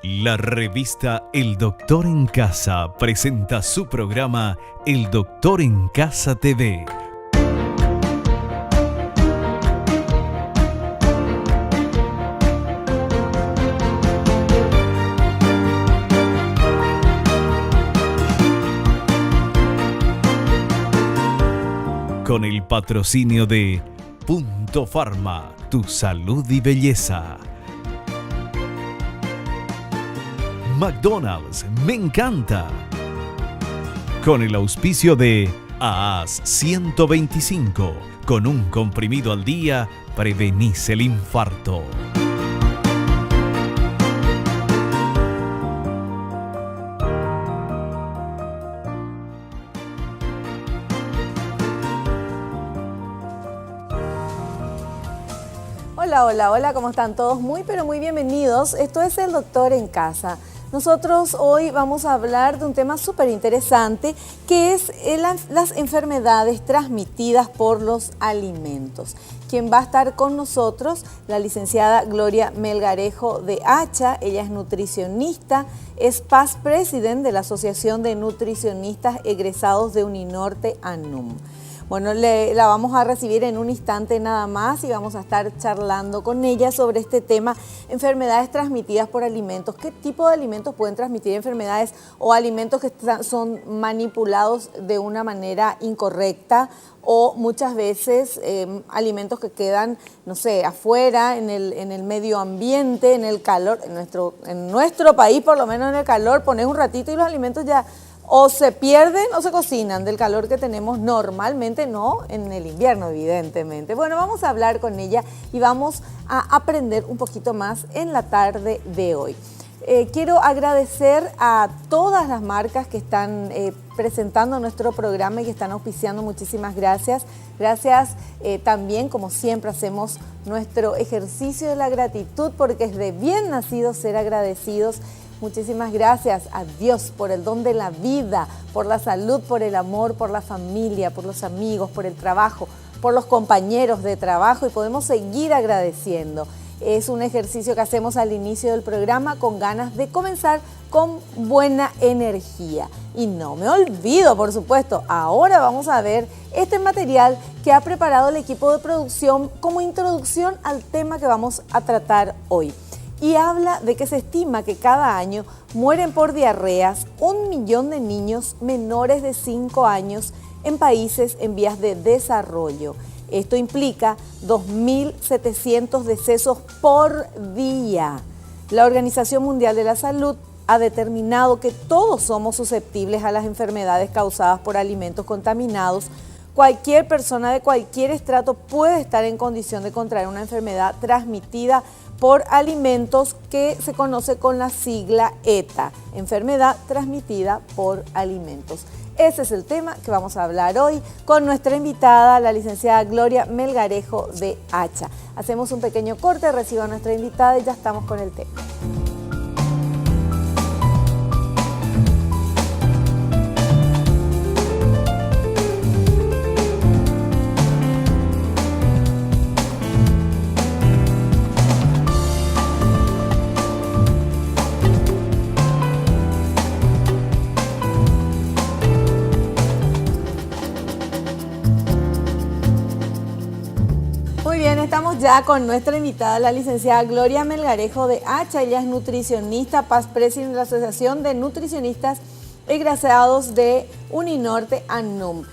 La revista El Doctor en Casa presenta su programa El Doctor en Casa TV. Con el patrocinio de Punto Pharma, tu salud y belleza. McDonald's, me encanta. Con el auspicio de AAS 125, con un comprimido al día, prevenís el infarto. Hola, hola, hola, ¿cómo están todos? Muy, pero muy bienvenidos. Esto es El Doctor en Casa. Nosotros hoy vamos a hablar de un tema súper interesante que es las enfermedades transmitidas por los alimentos. Quien va a estar con nosotros, la licenciada Gloria Melgarejo de Hacha. Ella es nutricionista, es past president de la Asociación de Nutricionistas Egresados de Uninorte ANUM. Bueno, la vamos a recibir en un instante nada más y vamos a estar charlando con ella sobre este tema, enfermedades transmitidas por alimentos. ¿Qué tipo de alimentos pueden transmitir enfermedades o alimentos que son manipulados de una manera incorrecta o muchas veces alimentos que quedan, no sé, afuera, en el medio ambiente, en el calor, en nuestro país, por lo menos en el calor, pones un ratito y los alimentos ya o se pierden o se cocinan del calor que tenemos normalmente, no en el invierno, evidentemente. Bueno, vamos a hablar con ella y vamos a aprender un poquito más en la tarde de hoy. Quiero agradecer a todas las marcas que están presentando nuestro programa y que están auspiciando. Muchísimas gracias. Gracias también, como siempre, hacemos nuestro ejercicio de la gratitud porque es de bien nacidos ser agradecidos. Muchísimas gracias a Dios por el don de la vida, por la salud, por el amor, por la familia, por los amigos, por el trabajo, por los compañeros de trabajo y podemos seguir agradeciendo. Es un ejercicio que hacemos al inicio del programa con ganas de comenzar con buena energía. Y no me olvido, por supuesto, ahora vamos a ver este material que ha preparado el equipo de producción como introducción al tema que vamos a tratar hoy. Y habla de que se estima que cada año mueren por diarreas 1 millón de niños menores de 5 años en países en vías de desarrollo. Esto implica 2.700 decesos por día. La Organización Mundial de la Salud ha determinado que todos somos susceptibles a las enfermedades causadas por alimentos contaminados. Cualquier persona de cualquier estrato puede estar en condición de contraer una enfermedad transmitida por alimentos que se conoce con la sigla ETA, enfermedad transmitida por alimentos. Ese es el tema que vamos a hablar hoy con nuestra invitada, la licenciada Gloria Melgarejo de Hacha. Hacemos un pequeño corte, recibo a nuestra invitada y ya estamos con el tema. Estamos ya con nuestra invitada, la licenciada Gloria Melgarejo de Hacha. Ella es nutricionista, past president de la Asociación de Nutricionistas Egresados de Uninorte ANUM.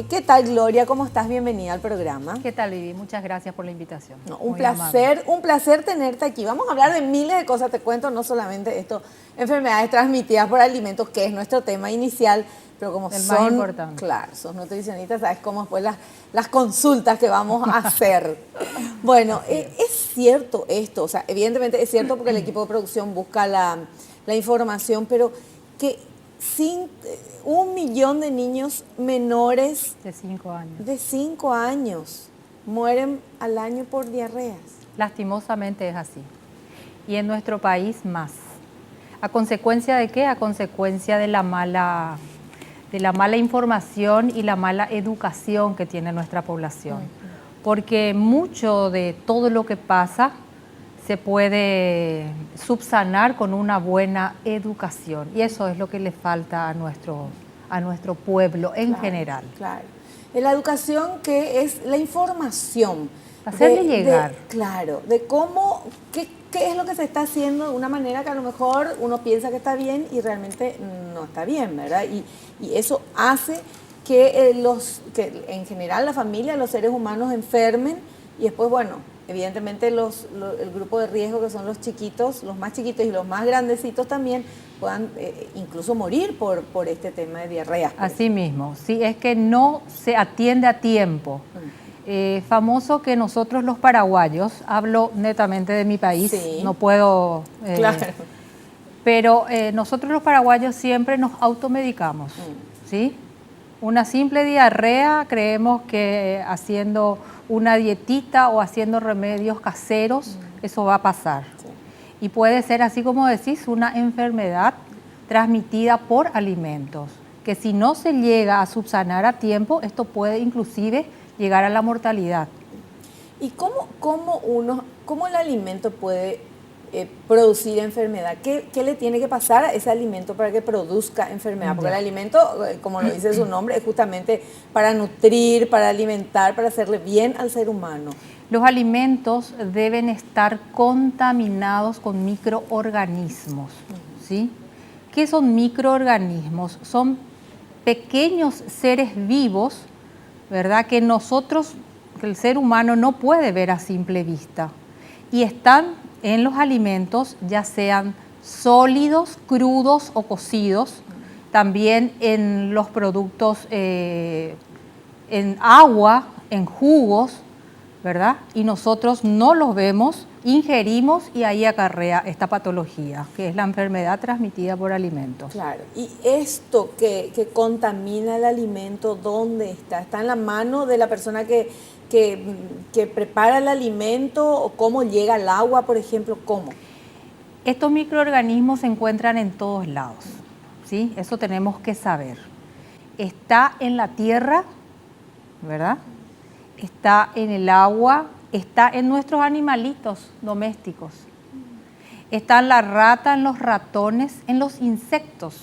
¿Qué tal, Gloria? ¿Cómo estás? Bienvenida al programa. ¿Qué tal, Vivi? Muchas gracias por la invitación. Un placer tenerte aquí. Vamos a hablar de miles de cosas, te cuento, no solamente esto, enfermedades transmitidas por alimentos, que es nuestro tema inicial, pero como el más importante. Claro, sos nutricionistas, sabes cómo después las consultas que vamos a hacer. Bueno, es cierto esto, o sea, evidentemente es cierto porque el equipo de producción busca la información, pero que 1 millón de niños menores de 5 años mueren al año por diarreas. Lastimosamente es así. Y en nuestro país más. ¿A consecuencia de qué? A consecuencia de la mala información y la mala educación que tiene nuestra población. Porque mucho de todo lo que pasa se puede subsanar con una buena educación. Y eso es lo que le falta a nuestro pueblo en general. Claro. En la educación, que es la información. Hacerle llegar. Claro, de cómo, qué es lo que se está haciendo de una manera que a lo mejor uno piensa que está bien y realmente no está bien, ¿verdad? Y eso hace que en general la familia, los seres humanos enfermen y después, bueno, evidentemente el grupo de riesgo, que son los chiquitos, los más chiquitos y los más grandecitos también, puedan incluso morir por este tema de diarrea. Así mismo, si es que no se atiende a tiempo. Famoso que nosotros los paraguayos, hablo netamente de mi país, sí, no puedo... claro. Pero nosotros los paraguayos siempre nos automedicamos, ¿sí? Una simple diarrea, creemos que haciendo una dietita o haciendo remedios caseros, eso va a pasar. Sí. Y puede ser, así como decís, una enfermedad transmitida por alimentos, que si no se llega a subsanar a tiempo, esto puede inclusive llegar a la mortalidad. ¿Y cómo el alimento puede producir enfermedad? ¿Qué le tiene que pasar a ese alimento para que produzca enfermedad? Porque el alimento, como lo dice su nombre, es justamente para nutrir, para alimentar, para hacerle bien al ser humano. Los alimentos deben estar contaminados con microorganismos, ¿sí? ¿Qué son microorganismos? Son pequeños seres vivos, ¿verdad?, que el ser humano no puede ver a simple vista. Y están en los alimentos, ya sean sólidos, crudos o cocidos, también en los productos, en agua, en jugos, ¿verdad? Y nosotros no los vemos, ingerimos y ahí acarrea esta patología, que es la enfermedad transmitida por alimentos. Claro, y esto que contamina el alimento, ¿dónde está? ¿Está en la mano de la persona que prepara el alimento o cómo llega al agua, por ejemplo? ¿Cómo? Estos microorganismos se encuentran en todos lados, ¿sí? Eso tenemos que saber. Está en la tierra, ¿verdad? Está en el agua, está en nuestros animalitos domésticos. Está en la rata, en los ratones, en los insectos.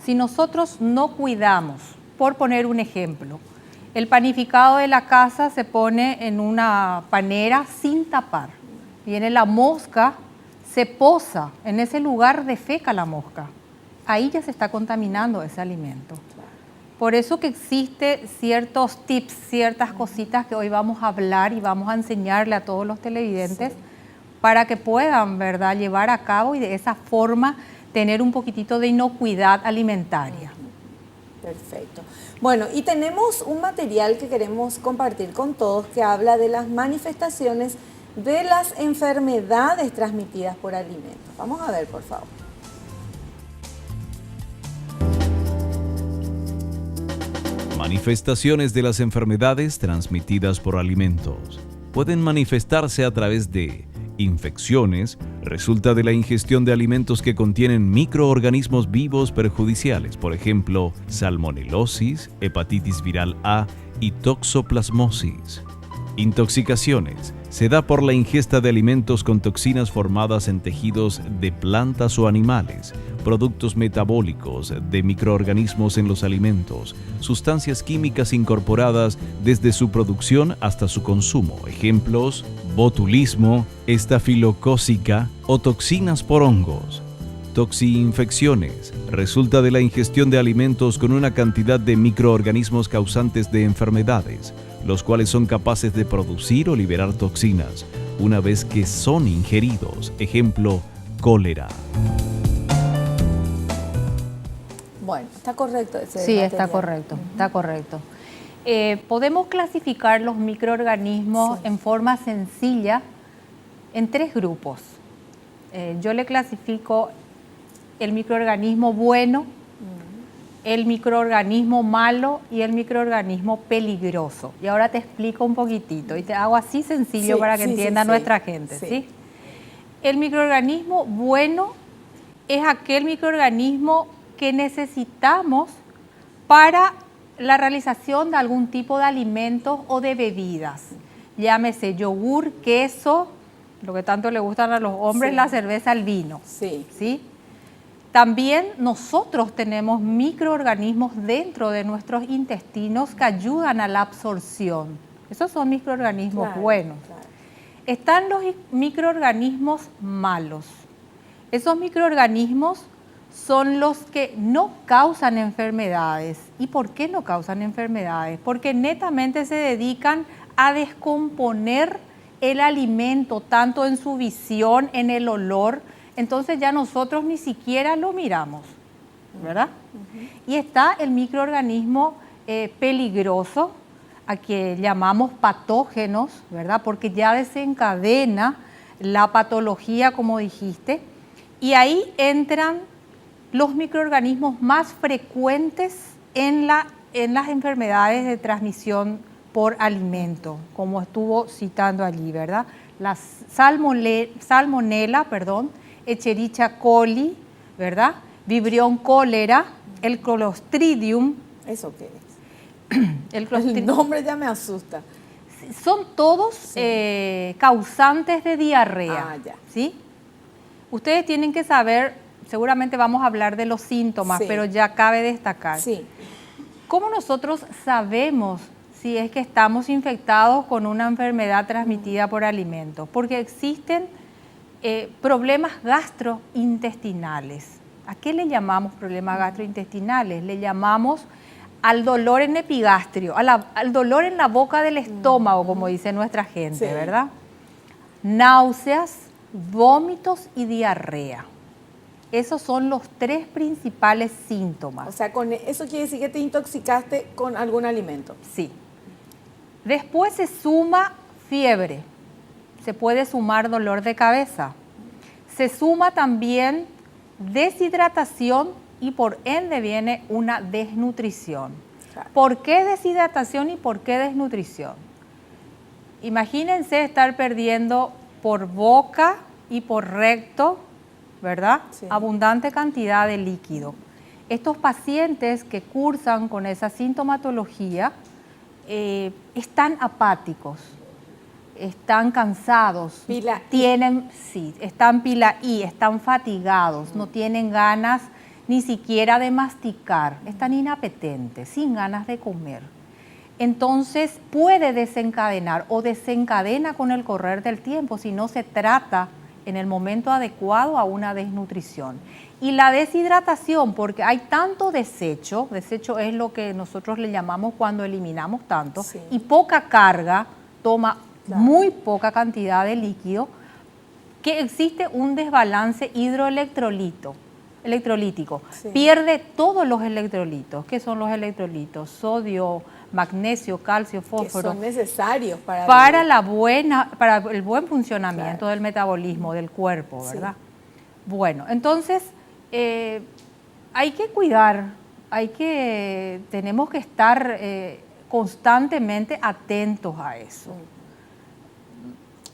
Si nosotros no cuidamos, por poner un ejemplo, el panificado de la casa se pone en una panera sin tapar. Viene la mosca, se posa, en ese lugar defeca la mosca. Ahí ya se está contaminando ese alimento. Por eso que existe ciertos tips, ciertas cositas que hoy vamos a hablar y vamos a enseñarle a todos los televidentes, sí, para que puedan, ¿verdad?, llevar a cabo y de esa forma tener un poquitito de inocuidad alimentaria. Perfecto. Bueno, y tenemos un material que queremos compartir con todos que habla de las manifestaciones de las enfermedades transmitidas por alimentos. Vamos a ver, por favor. Manifestaciones de las enfermedades transmitidas por alimentos. Pueden manifestarse a través de infecciones, resulta de la ingestión de alimentos que contienen microorganismos vivos perjudiciales, por ejemplo, salmonelosis, hepatitis viral A y toxoplasmosis. Intoxicaciones. Se da por la ingesta de alimentos con toxinas formadas en tejidos de plantas o animales, productos metabólicos de microorganismos en los alimentos, sustancias químicas incorporadas desde su producción hasta su consumo. Ejemplos: botulismo, estafilocócica o toxinas por hongos. Toxiinfecciones. Resulta de la ingestión de alimentos con una cantidad de microorganismos causantes de enfermedades, los cuales son capaces de producir o liberar toxinas una vez que son ingeridos. Ejemplo: cólera. Bueno, ¿está correcto ese Sí, material? está correcto, está correcto. Podemos clasificar los microorganismos, sí, en forma sencilla en 3 grupos. Yo le clasifico el microorganismo bueno, el microorganismo malo y el microorganismo peligroso. Y ahora te explico un poquitito y te hago así sencillo, sí, para que entienda nuestra gente. Sí. ¿Sí? El microorganismo bueno es aquel microorganismo que necesitamos para la realización de algún tipo de alimentos o de bebidas. Llámese yogur, queso, lo que tanto le gustan a los hombres, Sí. la cerveza, el vino. Sí. ¿Sí? También nosotros tenemos microorganismos dentro de nuestros intestinos que ayudan a la absorción. Esos son microorganismos Claro, buenos. claro. Están los microorganismos malos. Esos microorganismos son los que no causan enfermedades. ¿Y por qué no causan enfermedades? Porque netamente se dedican a descomponer el alimento, tanto en su visión, en el olor. Entonces ya nosotros ni siquiera lo miramos, ¿verdad? Y está el microorganismo peligroso, a que llamamos patógenos, ¿verdad? Porque ya desencadena la patología, como dijiste, y ahí entran los microorganismos más frecuentes en las enfermedades de transmisión por alimento, como estuvo citando allí, ¿verdad? La salmonella, Escherichia coli, ¿verdad? Vibrio cólera, el Clostridium. ¿Eso qué es? El El nombre ya me asusta. Son todos causantes de diarrea. Ah, ya. ¿Sí? Ustedes tienen que saber, seguramente vamos a hablar de los síntomas, Sí. pero ya cabe destacar. Sí. ¿Cómo nosotros sabemos si es que estamos infectados con una enfermedad transmitida por alimentos? Porque existen problemas gastrointestinales. ¿A qué le llamamos problemas gastrointestinales? Le llamamos al dolor en epigastrio, al dolor en la boca del estómago, como dice nuestra gente, Sí. ¿verdad? Náuseas, vómitos y diarrea. Esos son los tres principales síntomas. O sea, eso quiere decir que te intoxicaste con algún alimento. Sí. Después se suma fiebre, se puede sumar dolor de cabeza, se suma también deshidratación y por ende viene una desnutrición. Claro. ¿Por qué deshidratación y por qué desnutrición? Imagínense estar perdiendo por boca y por recto, ¿verdad? Sí. Abundante cantidad de líquido. Estos pacientes que cursan con esa sintomatología están apáticos, están cansados, Pila I. están pila I, están fatigados, no tienen ganas ni siquiera de masticar, están inapetentes, sin ganas de comer. Entonces puede desencadenar o desencadena con el correr del tiempo si no se trata en el momento adecuado a una desnutrición. Y la deshidratación, porque hay tanto desecho es lo que nosotros le llamamos cuando eliminamos tanto, Sí. y poca carga, toma Claro. muy poca cantidad de líquido, que existe un desbalance electrolítico. Sí. Pierde todos los electrolitos. ¿Qué son los electrolitos? Sodio, magnesio, calcio, Que fósforo. son necesarios para Para el buen funcionamiento Claro. del metabolismo del cuerpo, Sí. ¿verdad? Bueno, entonces hay que cuidar, tenemos que estar constantemente atentos a eso.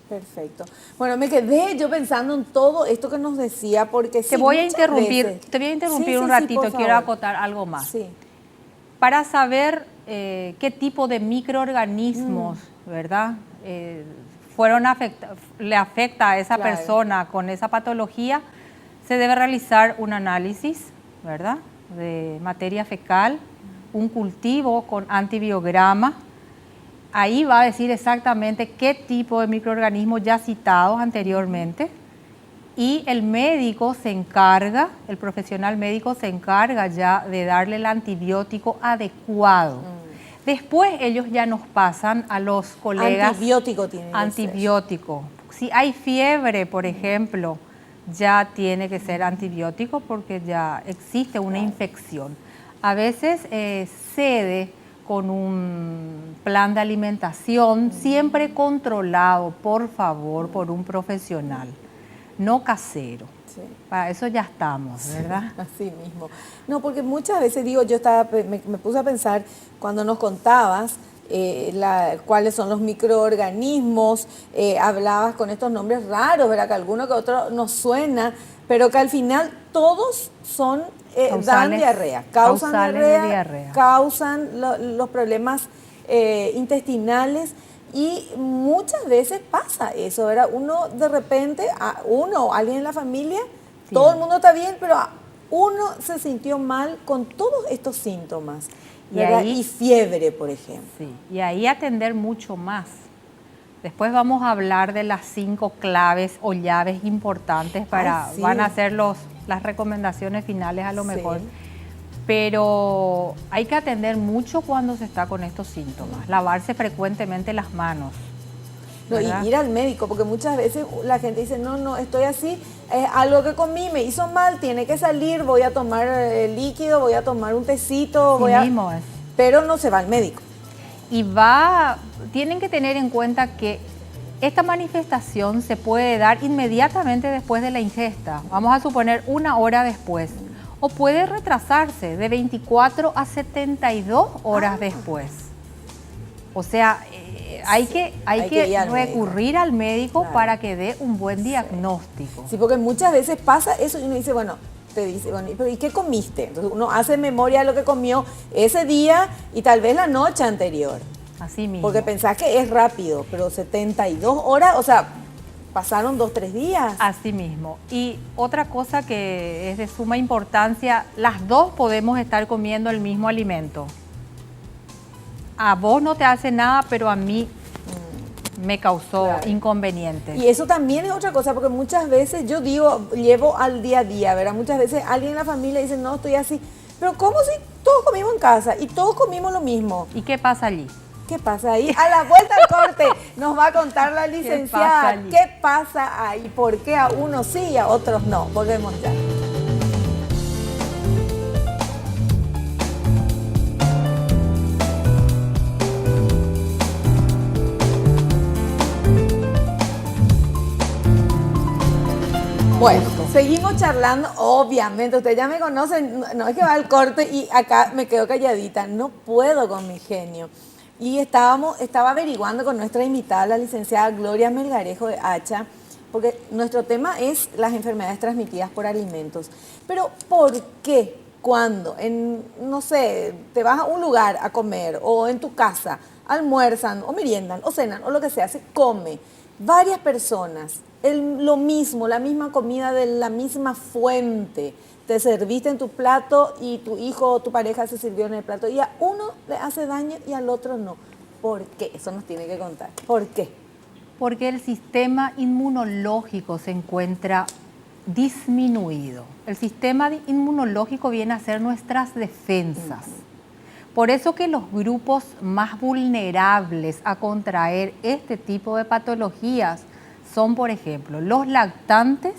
Perfecto. Bueno, me quedé yo pensando en todo esto que nos decía, porque Te voy a muchas interrumpir, veces- te voy a interrumpir Sí, un sí, ratito, por quiero favor. acotar algo más. Sí. Para saber qué tipo de microorganismos, ¿verdad? Le afecta a esa Claro. persona con esa patología, se debe realizar un análisis, ¿verdad? De materia fecal, un cultivo con antibiograma. Ahí va a decir exactamente qué tipo de microorganismos ya citados anteriormente. Y el médico se encarga, el profesional médico se encarga ya de darle el antibiótico adecuado. Después ellos ya nos pasan a los colegas. Antibiótico tiene que ser. Antibiótico. Si hay fiebre, por ejemplo, ya tiene que ser antibiótico porque ya existe una infección. A veces cede con un plan de alimentación siempre controlado, por favor, por un profesional, no casero. Sí. Para eso ya estamos, ¿verdad? Así mismo. No, porque muchas veces digo, me puse a pensar cuando nos contabas cuáles son los microorganismos, hablabas con estos nombres raros, ¿verdad? Que alguno que otro nos suena, pero que al final todos son dan diarrea, causan causales de diarrea. causan los problemas intestinales. Y muchas veces pasa eso, ¿verdad? Uno de repente, alguien en la familia, Sí. todo el mundo está bien, pero uno se sintió mal con todos estos síntomas, ¿verdad? Y fiebre, por ejemplo. Sí, y ahí atender mucho más. Después vamos a hablar de las 5 claves o llaves importantes para, sí. van a ser las recomendaciones finales a lo mejor. Sí. Pero hay que atender mucho cuando se está con estos síntomas. Lavarse frecuentemente las manos. No, y ir al médico, porque muchas veces la gente dice, no, estoy así, es algo que comí, me hizo mal, tiene que salir, voy a tomar líquido, voy a tomar un tecito, Mismo es. pero no se va al médico. Y tienen que tener en cuenta que esta manifestación se puede dar inmediatamente después de la ingesta. Vamos a suponer 1 hora después. O puede retrasarse de 24 a 72 horas después. O sea, hay que recurrir al médico claro, para que dé un buen diagnóstico. Sí, porque muchas veces pasa eso y uno dice, te dice, pero ¿y qué comiste? Entonces uno hace memoria de lo que comió ese día y tal vez la noche anterior. Así mismo. Porque pensás que es rápido, pero 72 horas, o sea, pasaron 2, 3 días. Así mismo. Y otra cosa que es de suma importancia, las dos podemos estar comiendo el mismo alimento. A vos no te hace nada, pero a mí me causó inconvenientes. Y eso también es otra cosa, porque muchas veces yo llevo al día a día, ¿verdad? Muchas veces alguien en la familia dice, no, estoy así. Pero ¿cómo si todos comimos en casa y todos comimos lo mismo? ¿Y qué pasa allí? ¿Qué pasa ahí? A la vuelta al corte nos va a contar la licenciada qué pasa ahí, por qué a unos sí y a otros no. Volvemos ya. Bueno, seguimos charlando, obviamente, ustedes ya me conocen, no es que va al corte y acá me quedo calladita, no puedo con mi genio. Y estaba averiguando con nuestra invitada, la licenciada Gloria Melgarejo de Hacha, porque nuestro tema es las enfermedades transmitidas por alimentos. Pero ¿por qué cuando, no sé, te vas a un lugar a comer o en tu casa, almuerzan o meriendan o cenan o lo que sea, se come varias personas, lo mismo, la misma comida de la misma fuente, te serviste en tu plato y tu hijo o tu pareja se sirvió en el plato y a uno le hace daño y al otro no? ¿Por qué? Eso nos tiene que contar. ¿Por qué? Porque el sistema inmunológico se encuentra disminuido. El sistema inmunológico viene a ser nuestras defensas. Por eso que los grupos más vulnerables a contraer este tipo de patologías son, por ejemplo, los lactantes,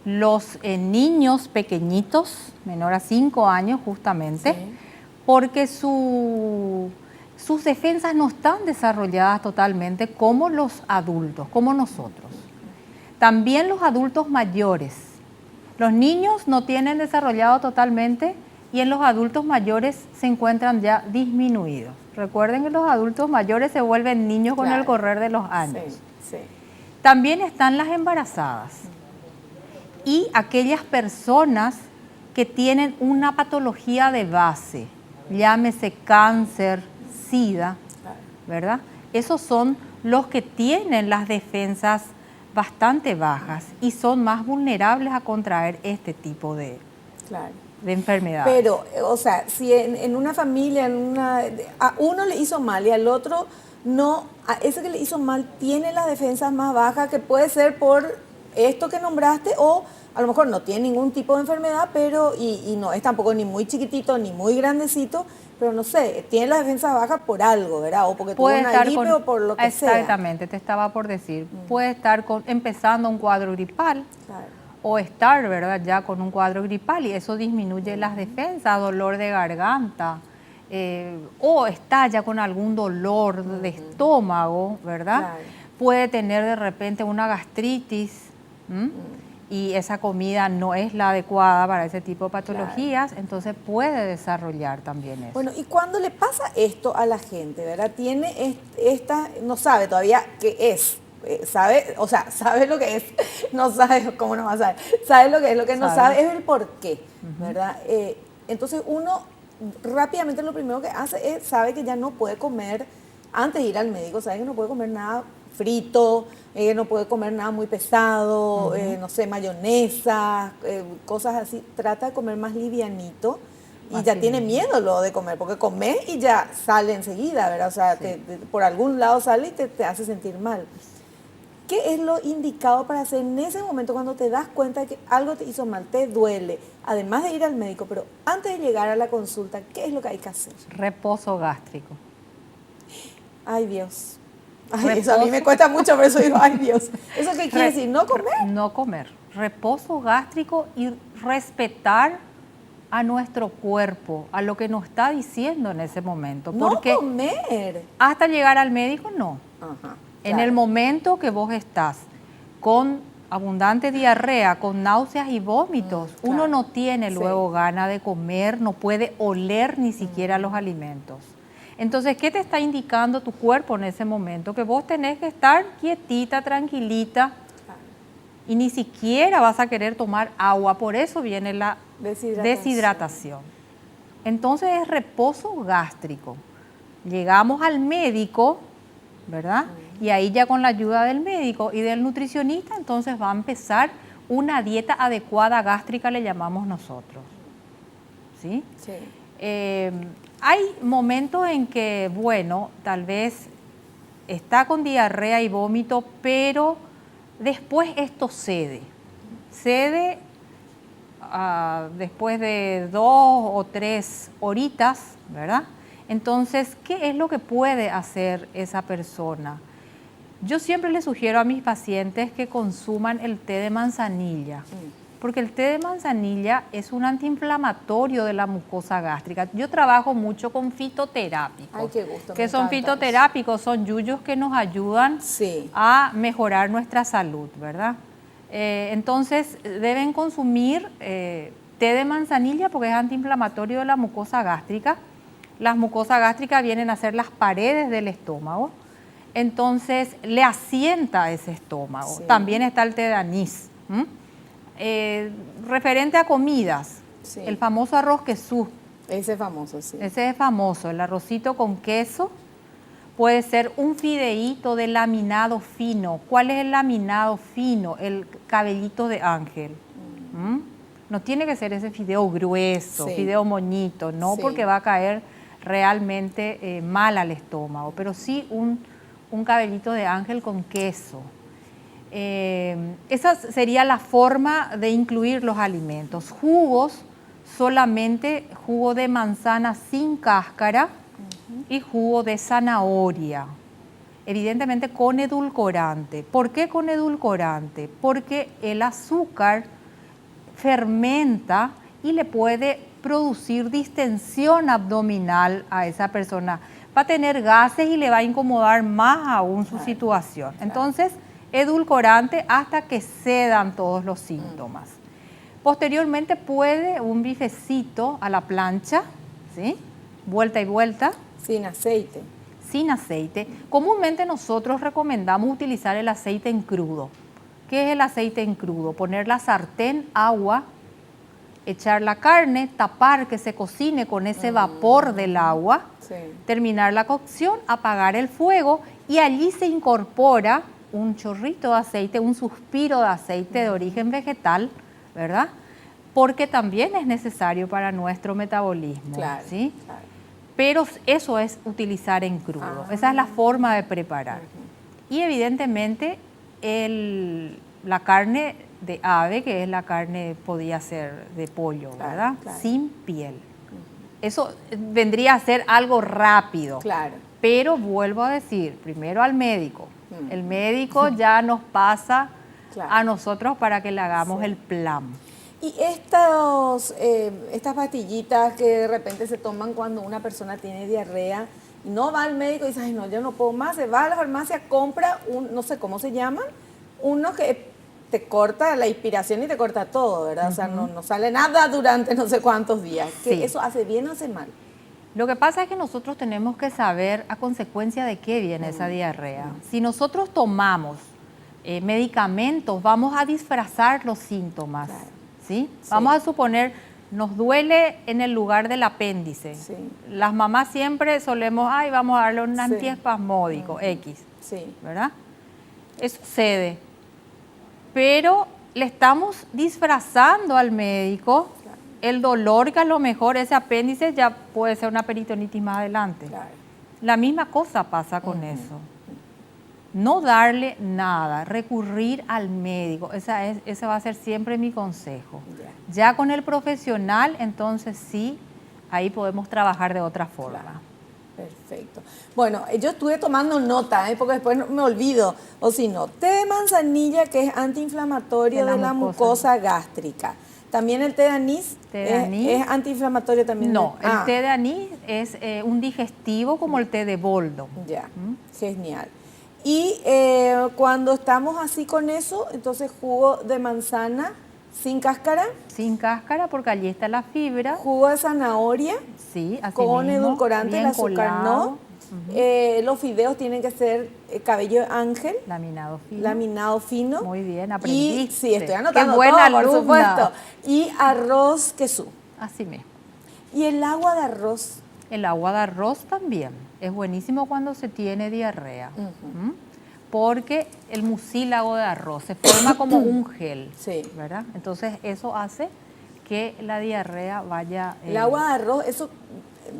los niños pequeñitos, menor a 5 años justamente, porque sus defensas no están desarrolladas totalmente como los adultos, como nosotros. También los adultos mayores. Los niños no tienen desarrollado totalmente y en los adultos mayores se encuentran ya disminuidos. Recuerden que los adultos mayores se vuelven niños con el correr de los años. También están las embarazadas y aquellas personas que tienen una patología de base, llámese cáncer, SIDA, ¿verdad? Esos son los que tienen las defensas bastante bajas y son más vulnerables a contraer este tipo de enfermedades. Pero, o sea, si en una familia, a uno le hizo mal y al otro no, a ese que le hizo mal tiene las defensas más bajas, que puede ser por esto que nombraste o a lo mejor no tiene ningún tipo de enfermedad, pero y no es tampoco ni muy chiquitito ni muy grandecito, pero no sé, tiene las defensas bajas por algo, ¿verdad? O porque tuvo una gripe o por lo que sea. Exactamente, te estaba por decir. Puede estar empezando un cuadro gripal o estar, ¿verdad?, ya con un cuadro gripal y eso disminuye las defensas, dolor de garganta, o está ya con algún dolor de estómago, ¿verdad? Puede tener de repente una gastritis y esa comida no es la adecuada para ese tipo de patologías, entonces puede desarrollar también eso. Bueno, y cuando le pasa esto a la gente, ¿verdad? Tiene no sabe todavía qué es. Sabe lo que es, no sabe cómo no va a saber, sabe lo que es, lo que no sabe es el por qué, ¿verdad? Entonces uno rápidamente lo primero que hace es, sabe que ya no puede comer antes de ir al médico, sabe que no puede comer nada frito, no puede comer nada muy pesado, no sé, mayonesa, cosas así. Trata de comer más livianito y ya tiene miedo lo de comer, porque comes y ya sale enseguida, ¿verdad? O sea, por algún lado sale y te hace sentir mal. ¿Qué es lo indicado para hacer en ese momento cuando te das cuenta de que algo te hizo mal, te duele, además de ir al médico, pero antes de llegar a la consulta, qué es lo que hay que hacer? Reposo gástrico. Ay, Dios. Ay, eso a mí me cuesta mucho, por eso digo, ay, Dios. ¿Eso qué quiere decir? ¿No comer? No comer. Reposo gástrico y respetar a nuestro cuerpo, a lo que nos está diciendo en ese momento. Porque no comer. Hasta llegar al médico, no. Ajá. En el momento que vos estás con abundante diarrea, con náuseas y vómitos, uno no tiene luego ganas de comer, no puede oler ni siquiera los alimentos. Entonces, ¿qué te está indicando tu cuerpo en ese momento? Que vos tenés que estar quietita, tranquilita, y ni siquiera vas a querer tomar agua. Por eso viene la deshidratación. Entonces, es reposo gástrico. Llegamos al médico, ¿verdad? Y ahí ya con la ayuda del médico y del nutricionista, entonces va a empezar una dieta adecuada gástrica, le llamamos nosotros. ¿Sí? Sí. Hay momentos en que, bueno, tal vez está con diarrea y vómito, pero después esto cede. Cede después de 2 o 3 horitas, ¿verdad? Entonces, ¿qué es lo que puede hacer esa persona? Yo siempre le sugiero a mis pacientes que consuman el té de manzanilla, porque el té de manzanilla es un antiinflamatorio de la mucosa gástrica. Yo trabajo mucho con fitoterápicos. Ay, qué gusto. ¿Qué son fitoterápicos? Son yuyos que nos ayudan a mejorar nuestra salud, ¿verdad? Entonces, deben consumir té de manzanilla porque es antiinflamatorio de la mucosa gástrica. Las mucosas gástricas vienen a ser las paredes del estómago. Entonces, le asienta ese estómago. Sí. También está el té de anís. Referente a comidas, el famoso arroz quesú. Ese es famoso, sí. Ese es famoso, el arrocito con queso. Puede ser un fideíto de laminado fino. ¿Cuál es el laminado fino? El cabellito de ángel. No tiene que ser ese fideo grueso, fideo moñito, no porque va a caer realmente mal al estómago, pero sí un cabellito de ángel con queso. Esa sería la forma de incluir los alimentos. Jugos, solamente jugo de manzana sin cáscara y jugo de zanahoria. Evidentemente con edulcorante. ¿Por qué con edulcorante? Porque el azúcar fermenta y le puede producir distensión abdominal a esa persona. Va a tener gases y le va a incomodar más aún su situación. Entonces, edulcorante hasta que cedan todos los síntomas. Posteriormente puede un bifecito a la plancha, ¿sí? Vuelta y vuelta. Sin aceite. Sin aceite. Comúnmente nosotros recomendamos utilizar el aceite en crudo. ¿Qué es el aceite en crudo? Poner la sartén, agua, echar la carne, tapar que se cocine con ese vapor del agua, terminar la cocción, apagar el fuego y allí se incorpora un chorrito de aceite, un suspiro de aceite de origen vegetal, ¿verdad? Porque también es necesario para nuestro metabolismo, ¿sí? Claro. Pero eso es utilizar en crudo, esa es la forma de preparar. Y evidentemente la carne de ave, que es la carne, podía ser de pollo, ¿verdad? Claro. Sin piel. Eso vendría a ser algo rápido. Claro. Pero vuelvo a decir, primero al médico. El médico ya nos pasa a nosotros para que le hagamos el plan. Y estas pastillitas que de repente se toman cuando una persona tiene diarrea, no va al médico y dice, ay no, yo no puedo más, se va a la farmacia, compra no sé cómo se llaman, uno que te corta la inspiración y te corta todo, ¿verdad? O sea, no sale nada durante no sé cuántos días. ¿Eso hace bien o hace mal? Lo que pasa es que nosotros tenemos que saber a consecuencia de qué viene esa diarrea. Si nosotros tomamos medicamentos, vamos a disfrazar los síntomas, ¿sí? Vamos a suponer, nos duele en el lugar del apéndice. Sí. Las mamás siempre solemos, ay, vamos a darle un Sí. antiespasmódico, X, Sí. ¿verdad? Eso sucede. Pero le estamos disfrazando al médico el dolor que a lo mejor ese apéndice ya puede ser una peritonitis más adelante. Claro. La misma cosa pasa con eso. No darle nada, recurrir al médico, ese va a ser siempre mi consejo. Ya con el profesional, entonces sí, ahí podemos trabajar de otra forma. Claro. Perfecto. Bueno, yo estuve tomando nota, porque después me olvido. O si no, té de manzanilla, que es antiinflamatorio de la mucosa gástrica. También el té de anís, es antiinflamatorio también. No, el té de anís es un digestivo como el té de boldo. Ya, genial. Y cuando estamos así con eso, entonces jugo de manzana sin cáscara. Sin cáscara, porque allí está la fibra. Jugo de zanahoria. Sí, así con mismo, edulcorante, el azúcar no. Los fideos tienen que ser cabello de ángel. Laminado fino. Laminado fino. Muy bien, aprendiste. Y sí, estoy anotando Qué buena todo, por alumna. supuesto. Y arroz quesú. Así mismo. Y el agua de arroz. El agua de arroz también. Es buenísimo cuando se tiene diarrea. Porque el mucílago de arroz se forma como un gel. Sí. ¿Verdad? Entonces eso hace que la diarrea vaya... El agua de arroz, eso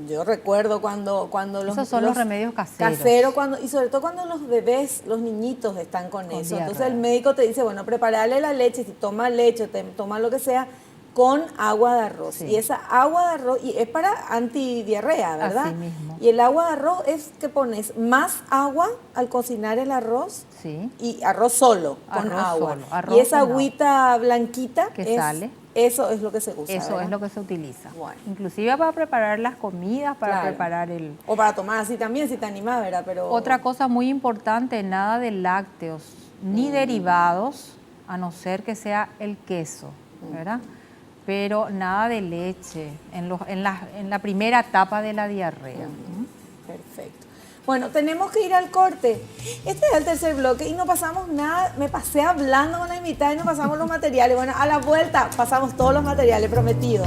yo recuerdo cuando esos son los remedios caseros. Y sobre todo cuando los bebés, los niñitos están con eso. Diarrea. Entonces el médico te dice, bueno, prepararle la leche, si toma leche, toma lo que sea, con agua de arroz. Sí. Y esa agua de arroz, y es para antidiarrea, ¿verdad? Así mismo. Y el agua de arroz es que pones más agua al cocinar el arroz. Sí. Y arroz solo, con Arroz agua. solo, arroz Y esa con agüita blanquita que sale. Eso es lo que se usa. Eso ¿verdad? es lo que se utiliza. Bueno. Inclusive para preparar las comidas, para Claro. preparar el... O para tomar así también, si te animás, ¿verdad? Pero... Otra cosa muy importante, nada de lácteos ni derivados, a no ser que sea el queso, ¿verdad? Pero nada de leche en la primera etapa de la diarrea. Perfecto. Bueno, tenemos que ir al corte. Este es el tercer bloque y no pasamos nada. Me pasé hablando con la invitada y no pasamos los materiales. Bueno, a la vuelta pasamos todos los materiales, prometido.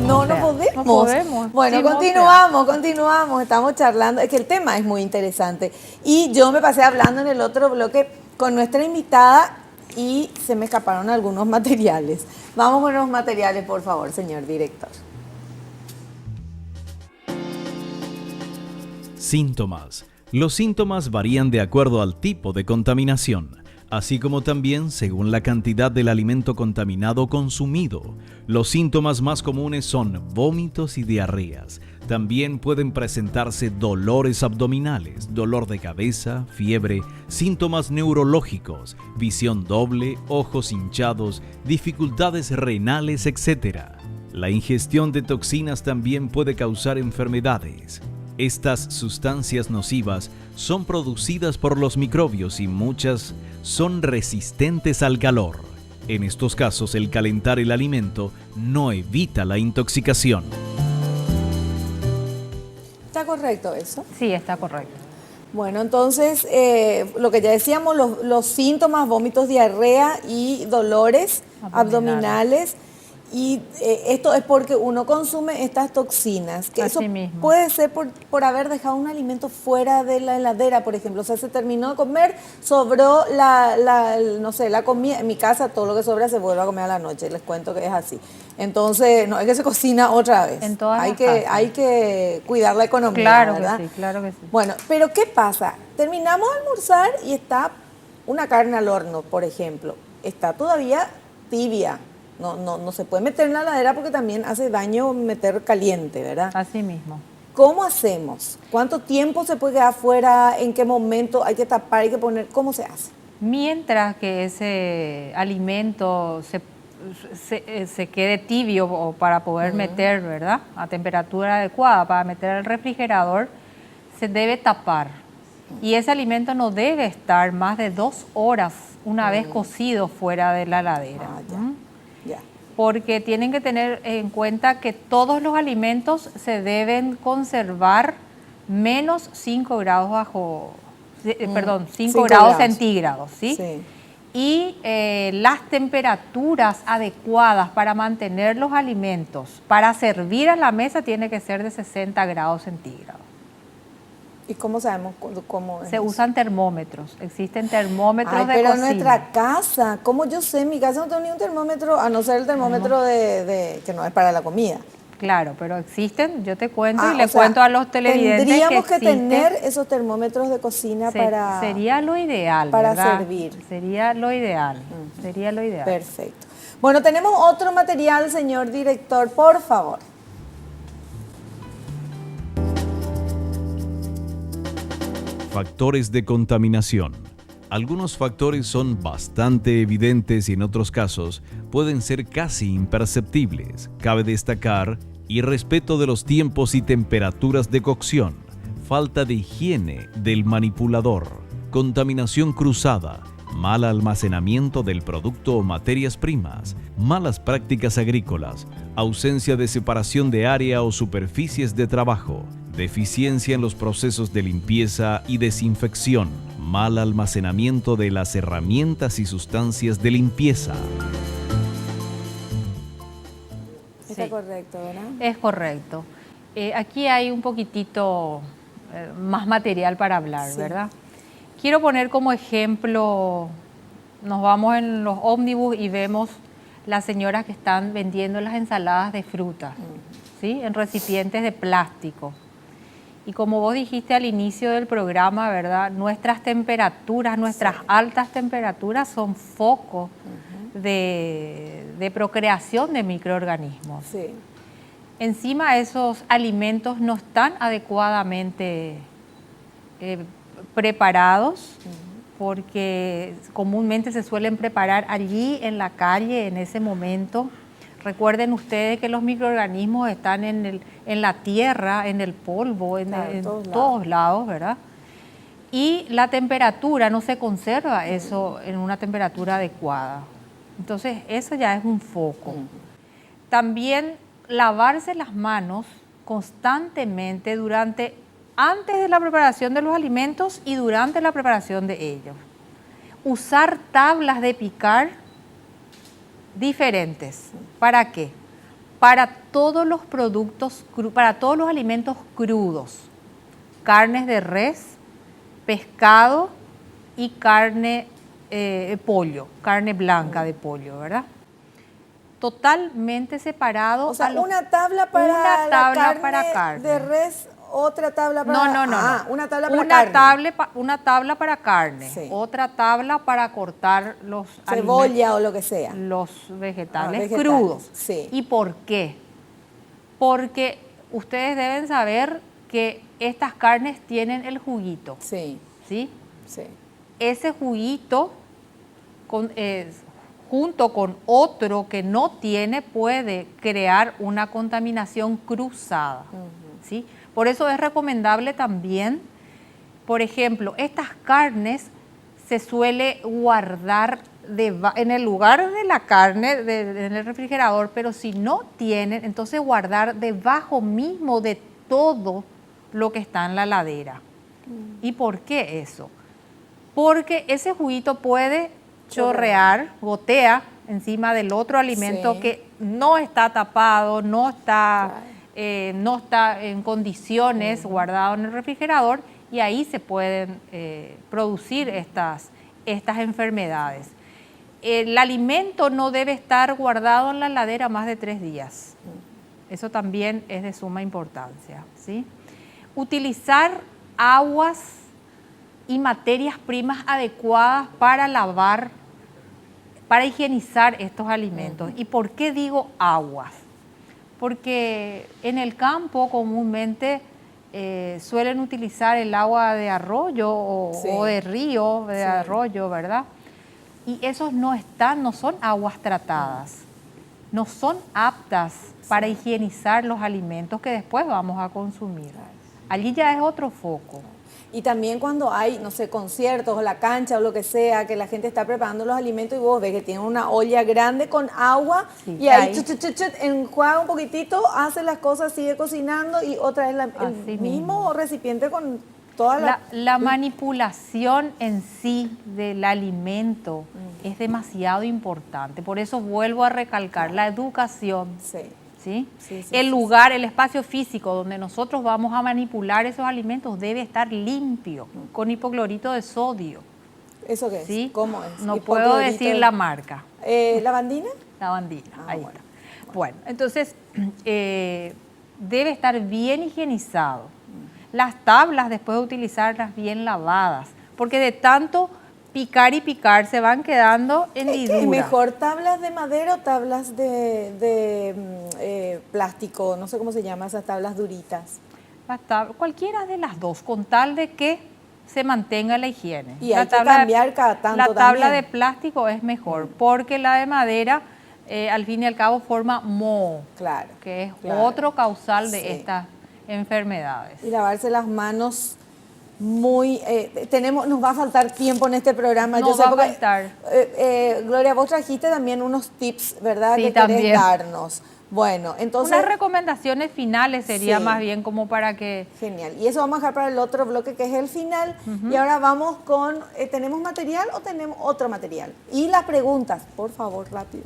No podemos. No podemos. Bueno, Sí, continuamos. Estamos charlando. Es que el tema es muy interesante. Y yo me pasé hablando en el otro bloque con nuestra invitada y se me escaparon algunos materiales. Vamos con los materiales, por favor, señor director. Síntomas. Los síntomas varían de acuerdo al tipo de contaminación, así como también según la cantidad del alimento contaminado consumido. Los síntomas más comunes son vómitos y diarreas. También pueden presentarse dolores abdominales, dolor de cabeza, fiebre, síntomas neurológicos, visión doble, ojos hinchados, dificultades renales, etc. La ingestión de toxinas también puede causar enfermedades. Estas sustancias nocivas son producidas por los microbios y muchas son resistentes al calor. En estos casos, el calentar el alimento no evita la intoxicación. ¿Está correcto eso? Sí, está correcto. Bueno, entonces, lo que ya decíamos, los síntomas, vómitos, diarrea y dolores abdominales. Y esto es porque uno consume estas toxinas, que Así eso mismo. puede ser por haber dejado un alimento fuera de la heladera, por ejemplo. O sea, se terminó de comer, sobró no sé, la comida. En mi casa todo lo que sobra se vuelve a comer a la noche, les cuento que es así. Entonces, no es que se cocina otra vez. En todas hay las que casas. Hay que cuidar la economía, Claro ¿verdad? que sí, claro que sí. Bueno, pero ¿qué pasa? Terminamos de almorzar y está una carne al horno, por ejemplo. Está todavía tibia. No se puede meter en la heladera porque también hace daño meter caliente, ¿verdad? Así mismo. ¿Cómo hacemos? ¿Cuánto tiempo se puede quedar afuera? ¿En qué momento hay que tapar, hay que poner? ¿Cómo se hace? Mientras que ese alimento se quede tibio o para poder meter, ¿verdad? A temperatura adecuada, para meter al refrigerador, se debe tapar. Y ese alimento no debe estar más de 2 horas una vez cocido fuera de la heladera. Ya. porque tienen que tener en cuenta que todos los alimentos se deben conservar menos 5 grados bajo, perdón, 5 grados centígrados, ¿sí? Sí. Y las temperaturas adecuadas para mantener los alimentos, para servir a la mesa, tiene que ser de 60 grados centígrados. ¿Y cómo sabemos cómo es? Se usan termómetros, existen termómetros de pero cocina. en nuestra casa, ¿cómo yo sé? En mi casa no tengo ni un termómetro, a no ser el termómetro que no es para la comida. Claro, pero existen, yo te cuento y o le sea, cuento a los televidentes tendríamos que existen. tener esos termómetros de cocina para... Sería lo ideal, para ¿verdad? servir. Sería lo ideal, sería lo ideal. Perfecto. Bueno, tenemos otro material, señor director, por favor. Factores de contaminación. Algunos factores son bastante evidentes y en otros casos pueden ser casi imperceptibles. Cabe destacar irrespeto de los tiempos y temperaturas de cocción, falta de higiene del manipulador, contaminación cruzada, mal almacenamiento del producto o materias primas, malas prácticas agrícolas, ausencia de separación de área o superficies de trabajo, deficiencia en los procesos de limpieza y desinfección, mal almacenamiento de las herramientas y sustancias de limpieza. Está correcto, ¿verdad? Es correcto. Aquí hay un poquitito más material para hablar, ¿verdad? Quiero poner como ejemplo, nos vamos en los ómnibus y vemos las señoras que están vendiendo las ensaladas de fruta, ¿sí? En recipientes de plástico. Y como vos dijiste al inicio del programa, ¿verdad? Nuestras temperaturas, nuestras altas temperaturas son foco de procreación de microorganismos. Sí. Encima esos alimentos no están adecuadamente preparados, porque comúnmente se suelen preparar allí en la calle en ese momento. Recuerden ustedes que los microorganismos están en la tierra, en el polvo, en todos lados, ¿verdad? Y la temperatura no se conserva eso en una temperatura adecuada. Entonces, eso ya es un foco. También lavarse las manos constantemente antes de la preparación de los alimentos y durante la preparación de ellos. Usar tablas de picar diferentes. ¿Para qué? Para todos los productos, para todos los alimentos crudos. Carnes de res, pescado y carne, pollo, carne blanca de pollo, ¿verdad? Totalmente separado. O sea, una tabla para carne de res, otra tabla para... No. Una tabla para carne. Una tabla para carne, otra tabla para cortar los cebolla o lo que sea. Los vegetales crudos. Sí. ¿Y por qué? Porque ustedes deben saber que estas carnes tienen el juguito. Sí. ¿Sí? Sí. Ese juguito, junto con otro que no tiene, puede crear una contaminación cruzada. ¿Sí? Por eso es recomendable también, por ejemplo, estas carnes se suele guardar en el lugar de la carne, en el refrigerador, pero si no tienen, entonces guardar debajo mismo de todo lo que está en la heladera. ¿Y por qué eso? Porque ese juguito puede chorrear, gotea encima del otro alimento que no está tapado, no está en condiciones guardado en el refrigerador, y ahí se pueden producir estas enfermedades. El alimento no debe estar guardado en la heladera más de 3 días. Eso también es de suma importancia, ¿sí? Utilizar aguas y materias primas adecuadas para lavar, para higienizar estos alimentos. ¿Y por qué digo aguas? Porque en el campo comúnmente suelen utilizar el agua de arroyo o de río, de arroyo, ¿verdad? Y esos no son aguas tratadas, no son aptas para higienizar los alimentos que después vamos a consumir. Allí ya es otro foco, Y también cuando hay, no sé, conciertos o la cancha o lo que sea, que la gente está preparando los alimentos y vos ves que tiene una olla grande con agua Sí, y ahí ahí. enjuaga un poquitito, hace las cosas, sigue cocinando y otra vez el Así mismo mismo. recipiente con toda La manipulación en sí del alimento es demasiado importante. Por eso vuelvo a recalcar la educación. Sí. ¿Sí? Sí, sí, El sí, lugar, el espacio físico donde nosotros vamos a manipular esos alimentos debe estar limpio, con hipoclorito de sodio. ¿Eso qué es? ¿Sí? ¿Cómo es? No puedo decir la marca. ¿Lavandina? Lavandina, Ah, ahí bueno. está. Bueno, entonces debe estar bien higienizado. Las tablas, después de utilizarlas, bien lavadas, porque de tanto picar y picar se van quedando hendiduras. ¿Qué es mejor, tablas de madera o tablas de plástico? No sé cómo se llama esas tablas duritas. Cualquiera de las dos, con tal de que se mantenga la higiene. Y hay que cambiar cada tanto La tabla también. de plástico es mejor, porque la de madera, al fin y al cabo, forma moho, Claro. que es claro. otro causal de Sí. estas enfermedades. Y lavarse las manos muy... nos va a faltar tiempo en este programa. No Yo sé va a porque, faltar. Gloria, vos trajiste también unos tips, ¿verdad? Sí, que también. querés darnos. Bueno, entonces... Unas recomendaciones finales sería Sí. más bien como para que... Genial. Y eso vamos a dejar para el otro bloque que es el final. Y ahora vamos con... ¿tenemos material o tenemos otro material? Y las preguntas, por favor, rápido.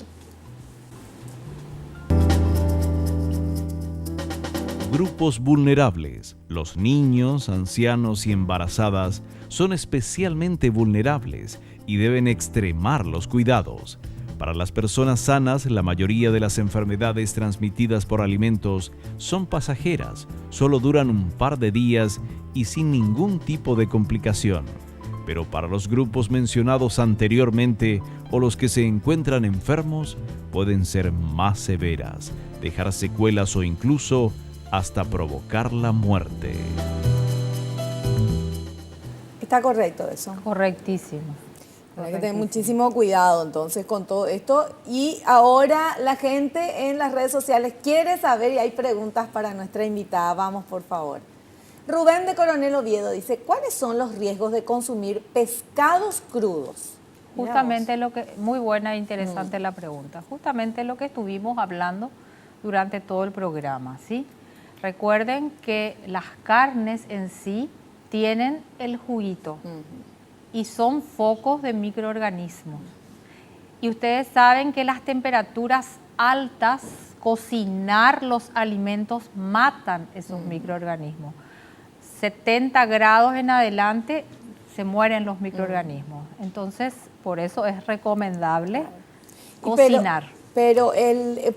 Grupos vulnerables. Los niños, ancianos y embarazadas son especialmente vulnerables y deben extremar los cuidados. Para las personas sanas, la mayoría de las enfermedades transmitidas por alimentos son pasajeras, solo duran un par de días y sin ningún tipo de complicación. Pero para los grupos mencionados anteriormente o los que se encuentran enfermos, pueden ser más severas, dejar secuelas o incluso hasta provocar la muerte. ¿Está correcto eso? Correctísimo. Hay que tener muchísimo cuidado entonces con todo esto. Y ahora la gente en las redes sociales quiere saber y hay preguntas para nuestra invitada. Vamos, por favor. Rubén de Coronel Oviedo dice, ¿cuáles son los riesgos de consumir pescados crudos? Mira Justamente lo que, muy buena e interesante la pregunta, justamente lo que estuvimos hablando durante todo el programa, ¿sí? Recuerden que las carnes en sí tienen el juguito y son focos de microorganismos. Y ustedes saben que las temperaturas altas, cocinar los alimentos matan esos microorganismos. 70 grados en adelante se mueren los microorganismos. Entonces, por eso es recomendable cocinar. Pero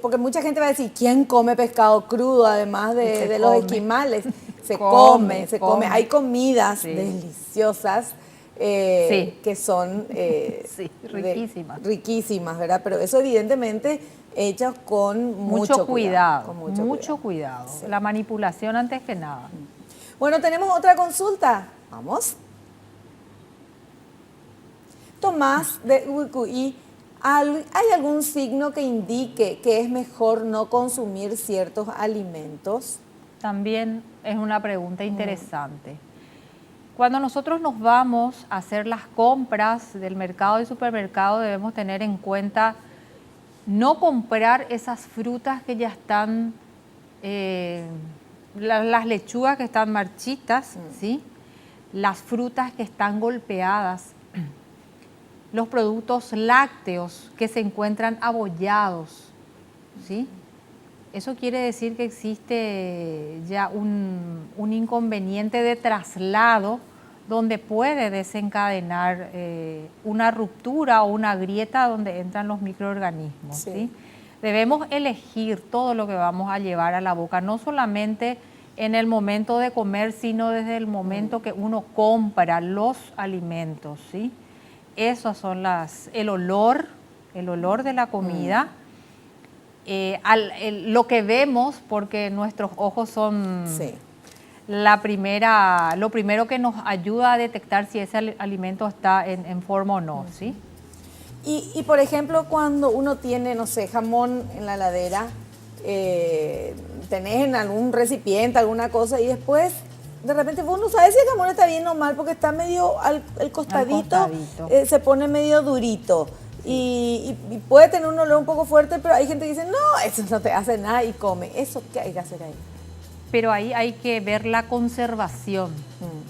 porque mucha gente va a decir, ¿quién come pescado crudo además de los esquimales? Se come. Hay comidas deliciosas que son riquísimas. Riquísimas, ¿verdad? Pero eso evidentemente hechas con mucho cuidado. Con mucho cuidado. Sí. La manipulación antes que nada. Bueno, tenemos otra consulta. Vamos. Tomás de Ucuí. ¿Hay algún signo que indique que es mejor no consumir ciertos alimentos? También es una pregunta interesante. Cuando nosotros nos vamos a hacer las compras del mercado y supermercado, debemos tener en cuenta no comprar esas frutas que ya están, las lechugas que están marchitas, ¿sí? Las frutas que están golpeadas, los productos lácteos que se encuentran abollados, ¿sí? Eso quiere decir que existe ya un inconveniente de traslado donde puede desencadenar una ruptura o una grieta donde entran los microorganismos, ¿sí? Debemos elegir todo lo que vamos a llevar a la boca, no solamente en el momento de comer, sino desde el momento que uno compra los alimentos, ¿sí? Esos son el olor de la comida, lo que vemos, porque nuestros ojos son lo primero que nos ayuda a detectar si ese alimento está en forma o no, ¿sí? Y por ejemplo, cuando uno tiene, no sé, jamón en la heladera, tenés en algún recipiente, alguna cosa, y después de repente vos no sabes si el jamón está bien o mal porque está medio el costadito, se pone medio durito. Y puede tener un olor un poco fuerte, pero hay gente que dice, no, eso no te hace nada y come. ¿Eso qué hay que hacer ahí? Pero ahí hay que ver la conservación,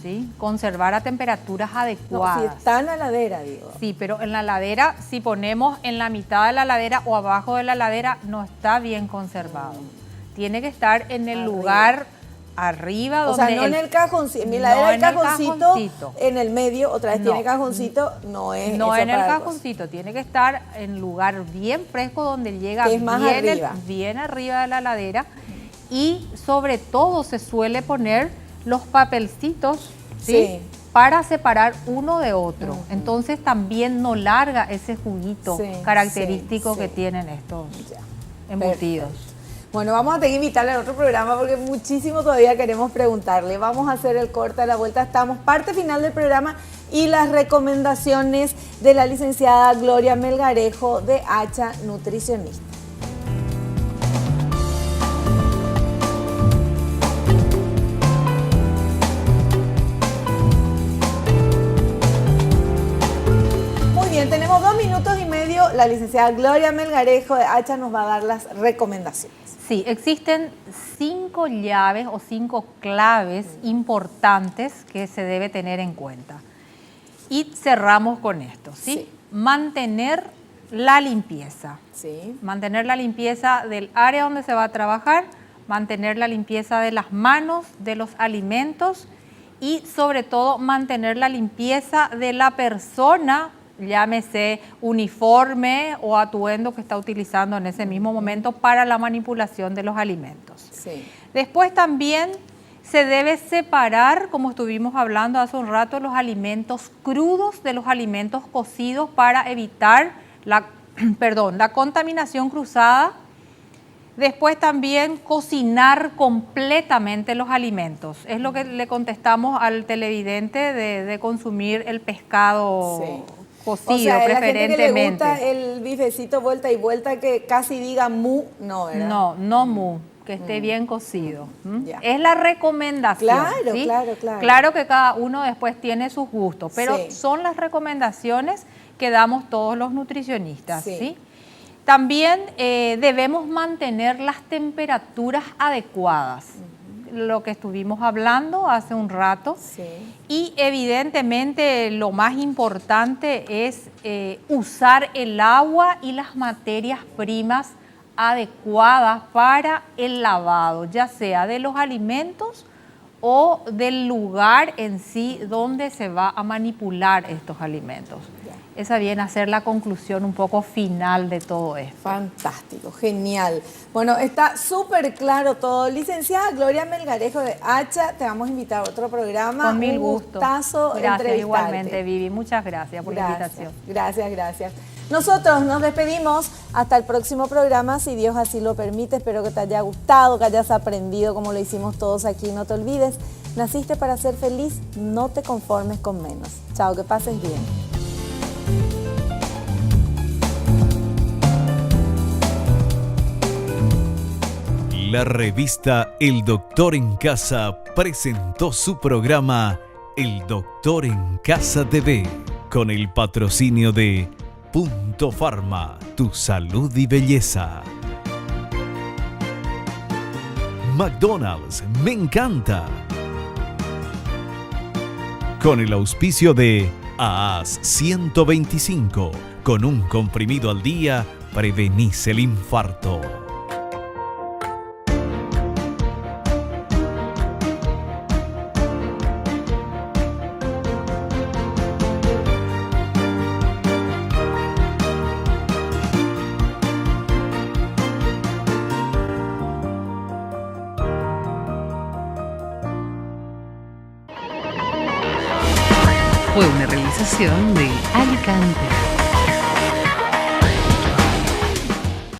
¿sí? Conservar a temperaturas adecuadas. No, si está en la heladera, digo. Sí, pero en la heladera, si ponemos en la mitad de la heladera o abajo de la heladera, no está bien conservado. Tiene que estar en el lugar arriba. O sea, no en el cajoncito. En mi heladera el cajoncito en el medio, otra vez tiene cajoncito, no es no eso en el cajoncito, tiene que estar en lugar bien fresco donde llega que es más bien arriba de la heladera. Y sobre todo se suele poner los papelcitos, ¿sí? Para separar uno de otro. Entonces también no larga ese juguito característico que tienen estos embutidos. Perfecto. Bueno, vamos a tener que invitarle al otro programa porque muchísimo todavía queremos preguntarle. Vamos a hacer el corte, a la vuelta estamos, parte final del programa y las recomendaciones de la licenciada Gloria Melgarejo de Hacha Nutricionista. Tenemos 2 minutos y medio. La licenciada Gloria Melgarejo de Hacha nos va a dar las recomendaciones. Sí, existen 5 llaves o 5 claves importantes que se debe tener en cuenta. Y cerramos con esto, ¿sí? Mantener la limpieza. Mantener la limpieza del área donde se va a trabajar, mantener la limpieza de las manos, de los alimentos y sobre todo mantener la limpieza de la persona, llámese uniforme o atuendo que está utilizando en ese mismo momento para la manipulación de los alimentos. Después también se debe separar, como estuvimos hablando hace un rato, los alimentos crudos de los alimentos cocidos para evitar la contaminación cruzada. Después también cocinar completamente los alimentos. Es lo que le contestamos al televidente de consumir el pescado cocido, o sea, preferentemente. La gente que le gusta el bifecito vuelta y vuelta que casi diga mu, no, ¿verdad? No mu, que esté bien cocido. Es la recomendación. Claro, ¿sí? claro. Claro que cada uno después tiene sus gustos, pero son las recomendaciones que damos todos los nutricionistas, ¿sí? También debemos mantener las temperaturas adecuadas, lo que estuvimos hablando hace un rato. Y evidentemente lo más importante es usar el agua y las materias primas adecuadas para el lavado, ya sea de los alimentos o del lugar en sí donde se va a manipular estos alimentos. Esa viene a ser la conclusión un poco final de todo esto. Fantástico, genial. Bueno, está súper claro todo. Licenciada Gloria Melgarejo de Hacha, te vamos a invitar a otro programa. Con mil gustos. Gustazo gracias, igualmente, Vivi. Muchas gracias por la invitación. Gracias. Nosotros nos despedimos hasta el próximo programa, si Dios así lo permite. Espero que te haya gustado, que hayas aprendido como lo hicimos todos aquí. No te olvides, naciste para ser feliz, no te conformes con menos. Chao, que pases bien. La revista El Doctor en Casa presentó su programa El Doctor en Casa TV con el patrocinio de Punto Pharma, tu salud y belleza. McDonald's, me encanta. Con el auspicio de AAS 125, con un comprimido al día prevenís el infarto. Fue una realización de Alicante.